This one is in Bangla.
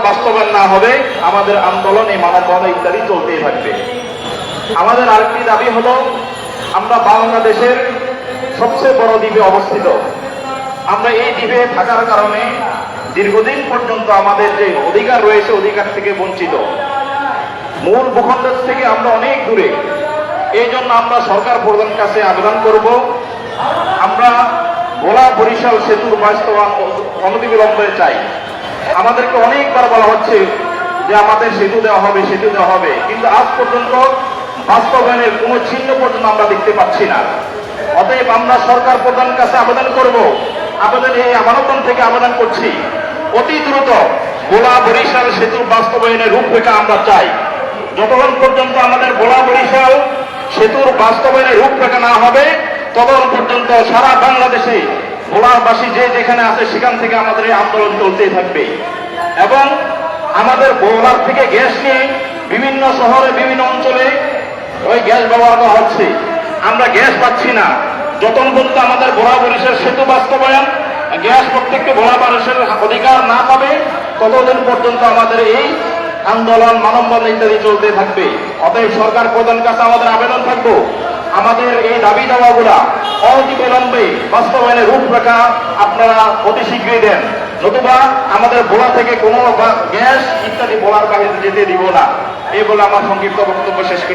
বাস্তবায়ন না হবে আমাদের আন্দোলন এই মানববন্ধন ইত্যাদি চলতেই থাকবে। আমাদের আরেকটি দাবি হলো, আমরা বাংলাদেশের সবচেয়ে বড় দ্বীপে অবস্থিত। আমরা এই দ্বীপে থাকার কারণে দীর্ঘদিন পর্যন্ত আমাদের যে অধিকার রয়েছে অধিকার থেকে বঞ্চিত। মূল ভূখণ্ড থেকে আমরা অনেক দূরে। এই জন্য আমরা সরকার প্রধানের কাছে আবেদন করব, আমরা ভোলা বরিশাল সেতুর বাস্তবায়ন অনতিবিলম্বে চাই। আমাদেরকে অনেকবার বলা হচ্ছে যে আমাদের সেতু দেওয়া হবে, সেতু দেওয়া হবে, কিন্তু আজ পর্যন্ত বাস্তবায়নের কোনো চিহ্ন পর্যন্ত আমরা দেখতে পাচ্ছি না। অতএব আমরা সরকার প্রধানের কাছে আবেদন করব, এই আমানতন থেকে আবেদন করছি, অতি দ্রুত ভোলা বরিশাল সেতুর বাস্তবায়নের রূপরেখা আমরা চাই। যতক্ষণ পর্যন্ত আমাদের ভোলা বরিশাল সেতুর বাস্তবায়নের রূপরেখা না হবে, ততক্ষণ পর্যন্ত সারা বাংলাদেশে ভোলাবাসী যে যেখানে আছে সেখান থেকে আমাদের এই আন্দোলন চলতেই থাকবে। এবং আমাদের ভোলার থেকে গ্যাস নিয়ে বিভিন্ন শহরে বিভিন্ন অঞ্চলে ওই গ্যাস ব্যবহার করা হচ্ছে, আমরা গ্যাস পাচ্ছি না। যতক্ষণ পর্যন্ত আমাদের ভোলা বরিশাল সেতু বাস্তবায়ন গ্যাস প্রত্যেককে ভোলা বরিশাল অধিকার না পাবে, ততদিন পর্যন্ত আমাদের এই আন্দোলন মানববন্ধন ইত্যাদি চলতে থাকবে। অতএব সরকার প্রধানের কাছে আমাদের আবেদন থাকবো, আমাদের এই দাবি দাওয়াগুলা অনতিবিলম্বে বাস্তবায়নের রূপরেখা আপনারা অতি শীঘ্রই দেন, নতুবা আমাদের ভোলা থেকে কোনো গ্যাস ইত্যাদি ভোলার বাইরে যেতে দিব না। এই বলে আমার সংক্ষিপ্ত বক্তব্য শেষ করি।